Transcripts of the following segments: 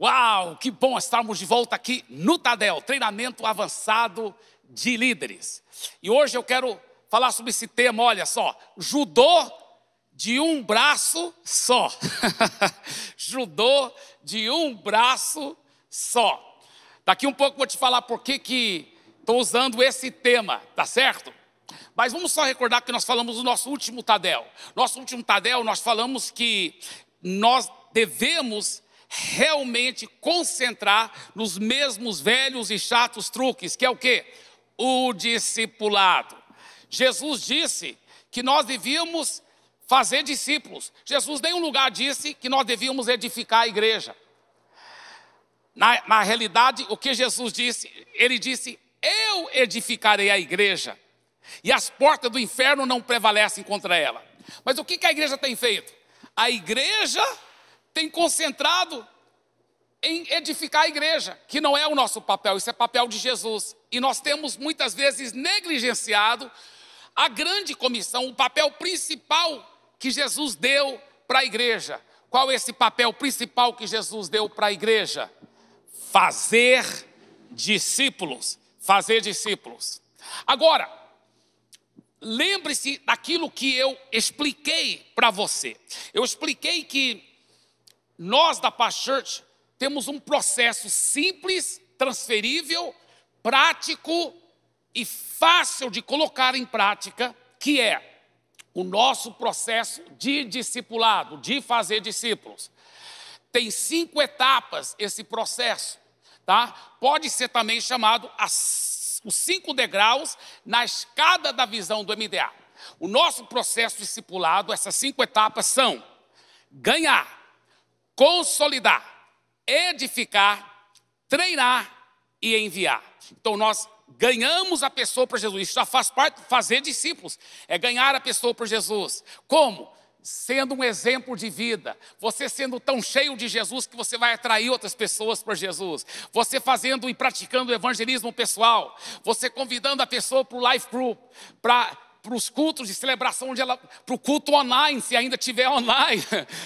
Uau, que bom estarmos de volta aqui no Tadel, treinamento avançado de líderes. E hoje eu quero falar sobre esse tema, olha só, judô de um braço só. Judô de um braço só. Daqui um pouco eu vou te falar por que estou usando esse tema, tá certo? Mas vamos só recordar que nós falamos no nosso último Tadel. Nosso último Tadel, nós falamos que nós devemos realmente concentrar nos mesmos velhos e chatos truques, que é o quê? O discipulado. Jesus disse que nós devíamos fazer discípulos. Jesus em nenhum lugar disse que nós devíamos edificar a igreja. Na realidade, o que Jesus disse? Ele disse, eu edificarei a igreja e as portas do inferno não prevalecem contra ela. Mas o que a igreja tem feito? A igreja tem concentrado em edificar a igreja, que não é o nosso papel, isso é papel de Jesus. E nós temos muitas vezes negligenciado a grande comissão, o papel principal que Jesus deu para a igreja. Qual é esse papel principal que Jesus deu para a igreja? Fazer discípulos. Fazer discípulos. Agora, lembre-se daquilo que eu expliquei para você. Eu expliquei que nós da Paz Church temos um processo simples, transferível, prático e fácil de colocar em prática, que é o nosso processo de discipulado, de fazer discípulos. Tem 5 etapas esse processo, tá? Pode ser também chamado os 5 degraus na escada da visão do MDA. O nosso processo discipulado, essas 5 etapas são ganhar, consolidar, edificar, treinar e enviar. Então nós ganhamos a pessoa para Jesus. Isso já faz parte de fazer discípulos. É ganhar a pessoa para Jesus. Como? Sendo um exemplo de vida. Você sendo tão cheio de Jesus que você vai atrair outras pessoas para Jesus. Você fazendo e praticando o evangelismo pessoal. Você convidando a pessoa para o life group, para os cultos de celebração, para o culto online, se ainda tiver online.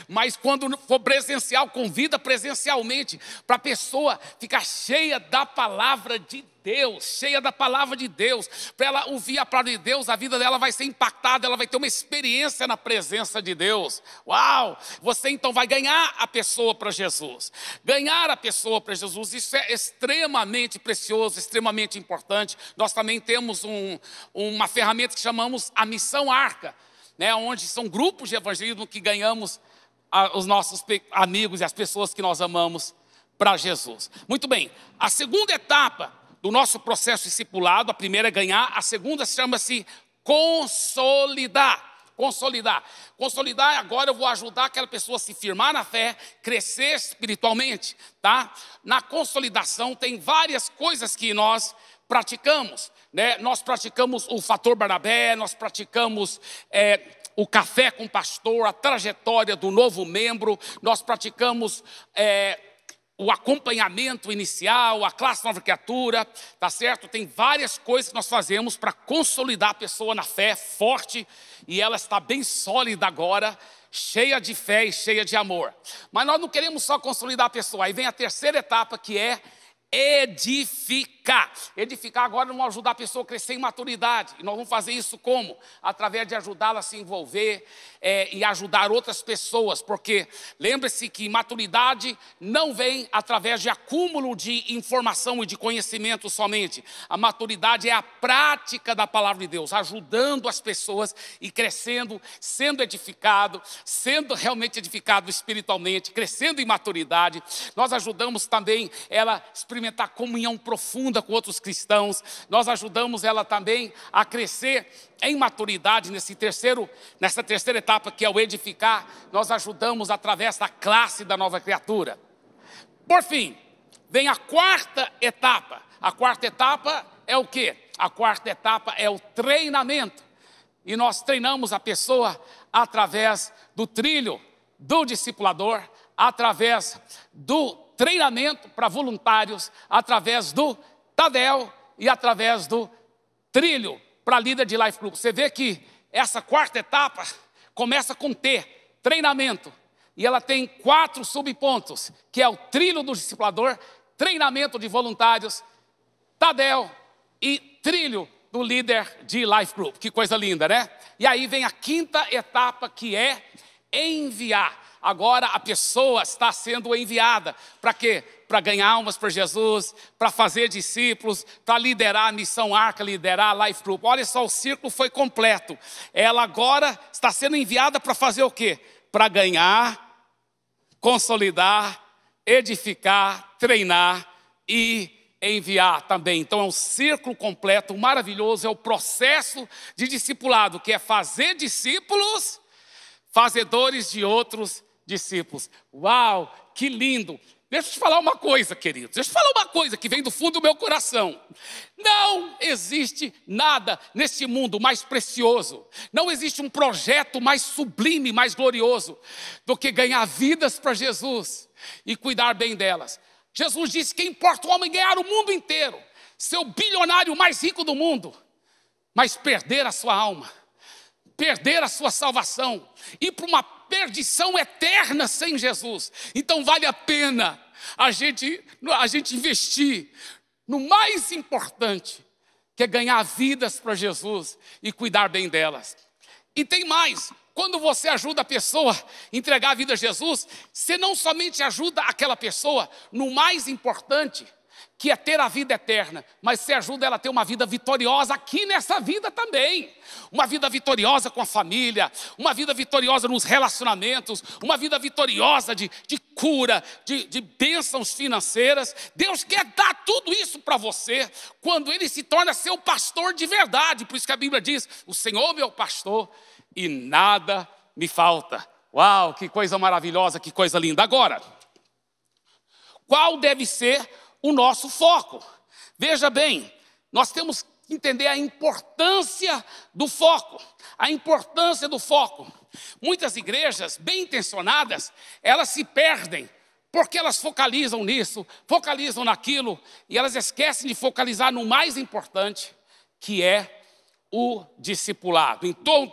Mas quando for presencial, convida presencialmente, para a pessoa ficar cheia da palavra de Deus, cheia da palavra de Deus. Para ela ouvir a palavra de Deus, a vida dela vai ser impactada, ela vai ter uma experiência na presença de Deus. Uau! Você então vai ganhar a pessoa para Jesus. Ganhar a pessoa para Jesus, isso é extremamente precioso, extremamente importante. Nós também temos uma ferramenta que chamamos a Missão Arca, né, onde são grupos de evangelismo que ganhamos os nossos amigos e as pessoas que nós amamos para Jesus. Muito bem, a segunda etapa do nosso processo discipulado, a primeira é ganhar, a segunda chama-se consolidar. Consolidar. Consolidar, agora eu vou ajudar aquela pessoa a se firmar na fé, crescer espiritualmente, tá? Na consolidação tem várias coisas que nós praticamos, né? Nós praticamos o fator Barnabé, nós praticamos o café com o pastor, a trajetória do novo membro, nós praticamos o acompanhamento inicial, a classe nova criatura, tá certo? Tem várias coisas que nós fazemos para consolidar a pessoa na fé forte, e ela está bem sólida agora, cheia de fé e cheia de amor. Mas nós não queremos só consolidar a pessoa, aí vem a terceira etapa, que é edificar. Edificar agora vamos ajudar a pessoa a crescer em maturidade. E nós vamos fazer isso como? Através de ajudá-la a se envolver e ajudar outras pessoas. Porque lembre-se que maturidade não vem através de acúmulo de informação e de conhecimento somente. A maturidade é a prática da palavra de Deus, ajudando as pessoas e crescendo, sendo edificado, sendo realmente edificado espiritualmente, crescendo em maturidade. Nós ajudamos também ela a experimentar comunhão profunda com outros cristãos. Nós ajudamos ela também a crescer em maturidade nessa terceira etapa, que é o edificar. Nós ajudamos através da classe da nova criatura. Por fim, vem a quarta etapa. A quarta etapa é o quê? A quarta etapa é o treinamento. E nós treinamos a pessoa através do trilho do discipulador, através do treinamento para voluntários, através do Tadel e através do trilho para líder de life group. Você vê que essa quarta etapa começa com T, treinamento. e ela tem 4 subpontos, que é o trilho do discipulador, treinamento de voluntários, Tadel e trilho do líder de Life Group. Que coisa linda, né? E aí vem a 5ª etapa, que é enviar. Agora a pessoa está sendo enviada. Para quê? Para ganhar almas para Jesus, para fazer discípulos, para liderar a Missão Arca, liderar a Life Group. Olha só, o círculo foi completo. Ela agora está sendo enviada para fazer o quê? Para ganhar, consolidar, edificar, treinar e enviar também. Então é um círculo completo, maravilhoso. É o processo de discipulado, que é fazer discípulos, fazedores de outros discípulos. Uau, que lindo! Deixa eu te falar uma coisa, queridos. Deixa eu te falar uma coisa que vem do fundo do meu coração. Não existe nada neste mundo mais precioso. Não existe um projeto mais sublime, mais glorioso do que ganhar vidas para Jesus e cuidar bem delas. Jesus disse que importa o homem ganhar o mundo inteiro, ser o bilionário mais rico do mundo, mas perder a sua alma, perder a sua salvação, ir para uma perdição eterna sem Jesus. Então vale a pena a gente investir no mais importante, que é ganhar vidas para Jesus e cuidar bem delas. E tem mais. Quando você ajuda a pessoa a entregar a vida a Jesus, você não somente ajuda aquela pessoa no mais importante, que é ter a vida eterna, mas você ajuda ela a ter uma vida vitoriosa aqui nessa vida também. Uma vida vitoriosa com a família, uma vida vitoriosa nos relacionamentos, uma vida vitoriosa de cura, de bênçãos financeiras. Deus quer dar tudo isso para você quando Ele se torna seu pastor de verdade. Por isso que a Bíblia diz, o Senhor é meu pastor e nada me falta. Uau, que coisa maravilhosa, que coisa linda. Agora, qual deve ser o nosso foco? Veja bem, nós temos que entender a importância do foco. A importância do foco. Muitas igrejas bem intencionadas, elas se perdem, porque elas focalizam nisso, focalizam naquilo, e elas esquecem de focalizar no mais importante, que é o discipulado. Então,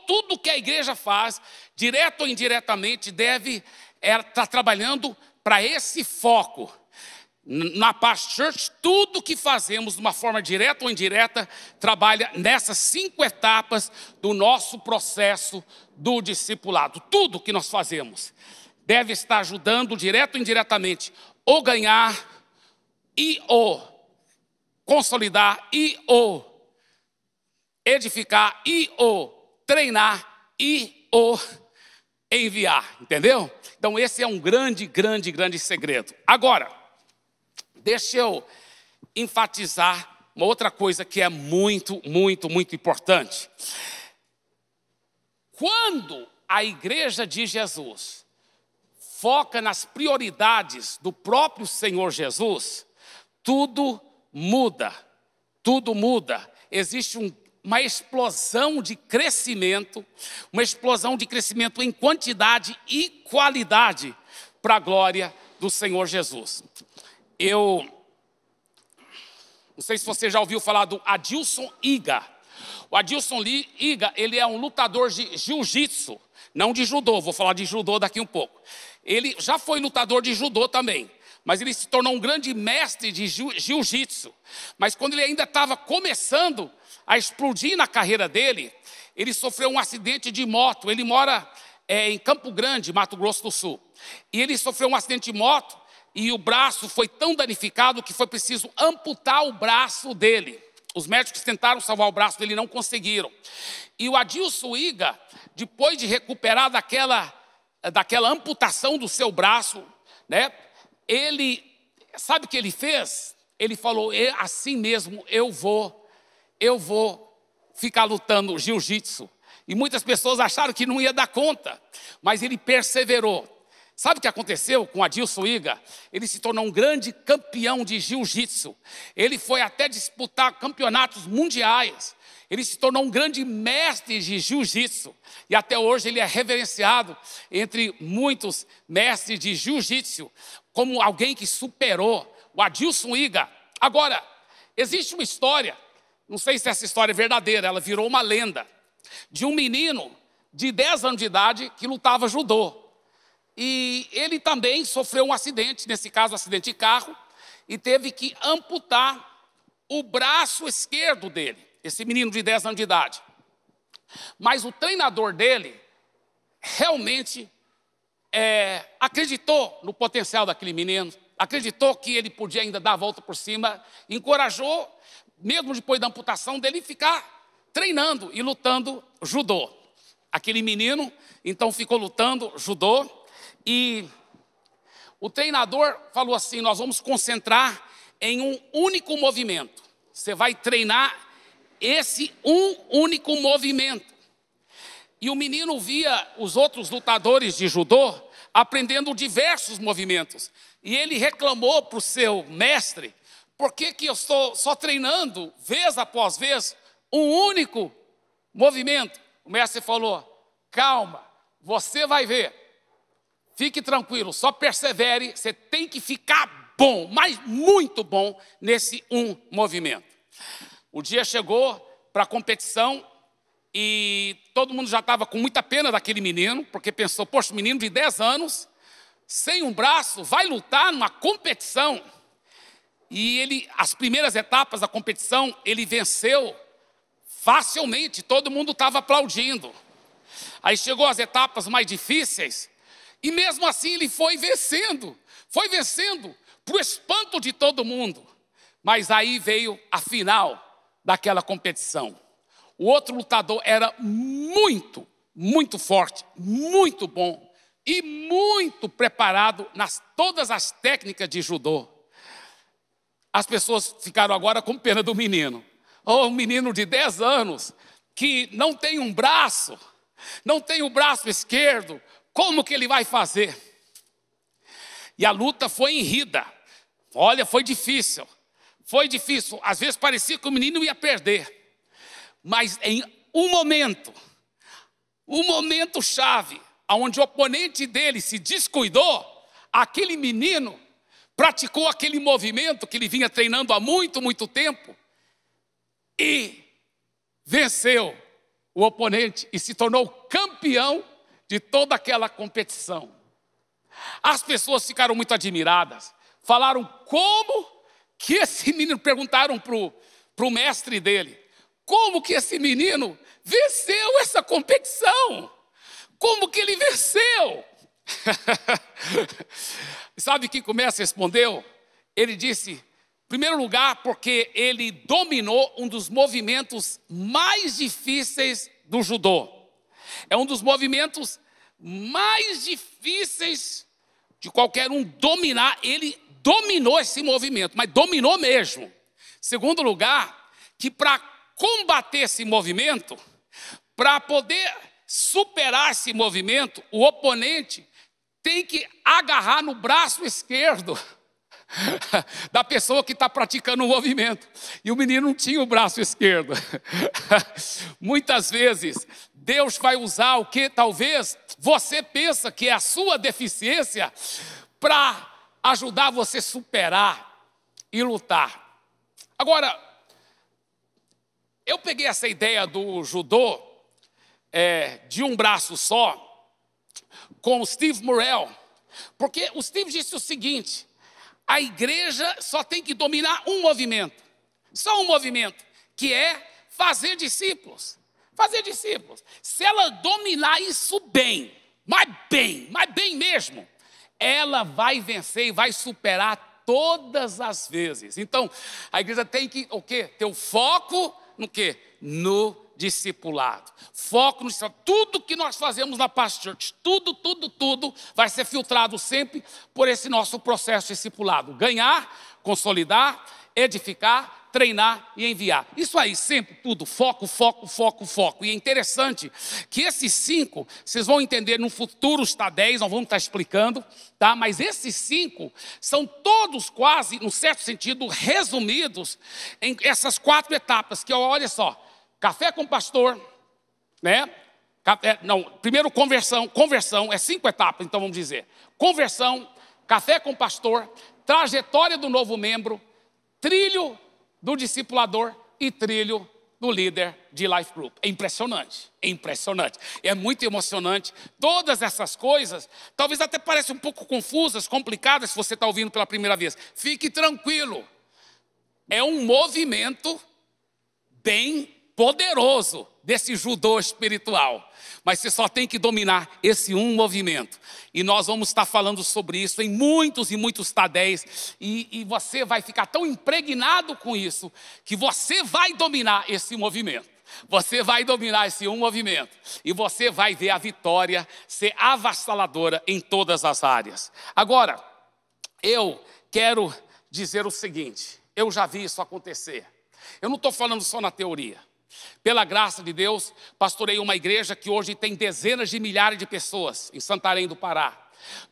tudo que a igreja faz, direto ou indiretamente, deve estar trabalhando para esse foco. Na Past Church, tudo que fazemos, de uma forma direta ou indireta, trabalha nessas 5 etapas do nosso processo do discipulado. Tudo que nós fazemos deve estar ajudando, direto ou indiretamente, ou ganhar, e ou consolidar, e ou edificar, e ou treinar, e ou enviar. Entendeu? Então esse é um grande, grande, grande segredo. Agora, deixa eu enfatizar uma outra coisa que é muito, muito, muito importante. Quando a igreja de Jesus foca nas prioridades do próprio Senhor Jesus, tudo muda, tudo muda. Existe uma explosão de crescimento, uma explosão de crescimento em quantidade e qualidade para a glória do Senhor Jesus. Eu não sei se você já ouviu falar do Adilson Iga. O Adilson Iga, ele é um lutador de jiu-jitsu, não de judô, vou falar de judô daqui um pouco. Ele já foi lutador de judô também, mas ele se tornou um grande mestre de jiu-jitsu. Mas quando ele ainda estava começando a explodir na carreira dele, ele sofreu um acidente de moto. Ele mora em Campo Grande, Mato Grosso do Sul. E ele sofreu um acidente de moto, e o braço foi tão danificado que foi preciso amputar o braço dele. Os médicos tentaram salvar o braço dele e não conseguiram. E o Adilson Iga, depois de recuperar daquela amputação do seu braço, né, ele, sabe o que ele fez? Ele falou, assim mesmo eu vou ficar lutando jiu-jitsu. E muitas pessoas acharam que não ia dar conta, mas ele perseverou. Sabe o que aconteceu com Adilson Iga? Ele se tornou um grande campeão de jiu-jitsu. Ele foi até disputar campeonatos mundiais. Ele se tornou um grande mestre de jiu-jitsu. E até hoje ele é reverenciado entre muitos mestres de jiu-jitsu como alguém que superou o Adilson Iga. Agora, existe uma história, não sei se essa história é verdadeira, ela virou uma lenda, de um menino de 10 anos de idade que lutava judô. E ele também sofreu um acidente, nesse caso, um acidente de carro, e teve que amputar o braço esquerdo dele, esse menino de 10 anos de idade. Mas o treinador dele realmente acreditou no potencial daquele menino, acreditou que ele podia ainda dar a volta por cima, encorajou, mesmo depois da amputação dele, ficar treinando e lutando judô. Aquele menino, então, ficou lutando judô e o treinador falou assim: nós vamos concentrar em um único movimento. Você vai treinar esse um único movimento. E o menino via os outros lutadores de judô aprendendo diversos movimentos. E ele reclamou para o seu mestre: por que eu estou só treinando, vez após vez, um único movimento? O mestre falou: calma, você vai ver. Fique tranquilo, só persevere, você tem que ficar bom, mas muito bom, nesse um movimento. O dia chegou para a competição e todo mundo já estava com muita pena daquele menino, porque pensou: poxa, menino de 10 anos, sem um braço, vai lutar numa competição. E ele, as primeiras etapas da competição, ele venceu facilmente, todo mundo estava aplaudindo. Aí chegou as etapas mais difíceis, e mesmo assim ele foi vencendo para o espanto de todo mundo. Mas aí veio a final daquela competição. O outro lutador era muito, muito forte, muito bom e muito preparado nas todas as técnicas de judô. As pessoas ficaram agora com pena do menino. Um menino de 10 anos que não tem um braço, não tem o braço esquerdo, como que ele vai fazer? E a luta foi enrida. Olha, foi difícil. Foi difícil. Às vezes parecia que o menino ia perder. Mas em um momento chave, onde o oponente dele se descuidou, aquele menino praticou aquele movimento que ele vinha treinando há muito, muito tempo e venceu o oponente e se tornou campeão de toda aquela competição. As pessoas ficaram muito admiradas, falaram: como que esse menino, perguntaram para o mestre dele, como que esse menino venceu essa competição? Como que ele venceu? Sabe quem começa respondeu? Ele disse: em primeiro lugar, porque ele dominou um dos movimentos mais difíceis do judô. É um dos movimentos mais difíceis de qualquer um dominar. Ele dominou esse movimento, mas dominou mesmo. Segundo lugar, que para combater esse movimento, para poder superar esse movimento, o oponente tem que agarrar no braço esquerdo da pessoa que está praticando o movimento. E o menino não tinha o braço esquerdo. Muitas vezes, Deus vai usar o que talvez você pensa que é a sua deficiência para ajudar você a superar e lutar. Agora, eu peguei essa ideia do judô, de um braço só, com o Steve Murrell, porque o Steve disse o seguinte: a igreja só tem que dominar um movimento, só um movimento, que é fazer discípulos. Fazer discípulos. Se ela dominar isso bem, mas bem mesmo, ela vai vencer e vai superar todas as vezes. Então, a igreja tem que o quê? Ter o foco no quê? No discipulado. Foco no discipulado. Tudo que nós fazemos na Pastor Church, tudo vai ser filtrado sempre por esse nosso processo discipulado. Ganhar, consolidar, edificar, treinar e enviar. Isso aí, sempre tudo, foco. E é interessante que esses 5, vocês vão entender no futuro, está 10, nós vamos estar explicando, tá? Mas esses 5 são todos quase, num certo sentido, resumidos em essas 4 etapas, que olha só: café com pastor, né? Primeiro conversão, é 5 etapas, então vamos dizer. Conversão, café com pastor, trajetória do novo membro, trilho do discipulador e trilho no líder de Life Group. É impressionante, é impressionante. É muito emocionante. Todas essas coisas, talvez até pareçam um pouco confusas, complicadas, se você está ouvindo pela primeira vez. Fique tranquilo. É um movimento bem poderoso desse judô espiritual. Mas você só tem que dominar esse um movimento. E nós vamos estar falando sobre isso em muitos e muitos tadéis. E você vai ficar tão impregnado com isso, que você vai dominar esse movimento. Você vai dominar esse um movimento. E você vai ver a vitória ser avassaladora em todas as áreas. Agora, eu quero dizer o seguinte. Eu já vi isso acontecer. Eu não estou falando só na teoria. Pela graça de Deus, pastorei uma igreja que hoje tem dezenas de milhares de pessoas em Santarém do Pará.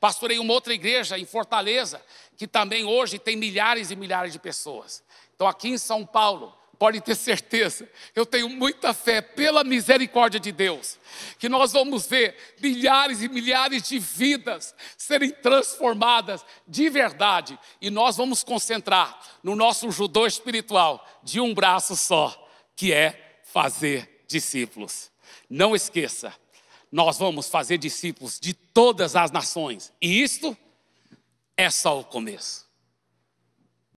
Pastorei uma outra igreja em Fortaleza, que também hoje tem milhares e milhares de pessoas. Então aqui em São Paulo, pode ter certeza, eu tenho muita fé, pela misericórdia de Deus, que nós vamos ver milhares e milhares de vidas serem transformadas de verdade. E nós vamos concentrar no nosso judô espiritual de um braço só, que é fazer discípulos. Não esqueça, nós vamos fazer discípulos de todas as nações. E isto é só o começo.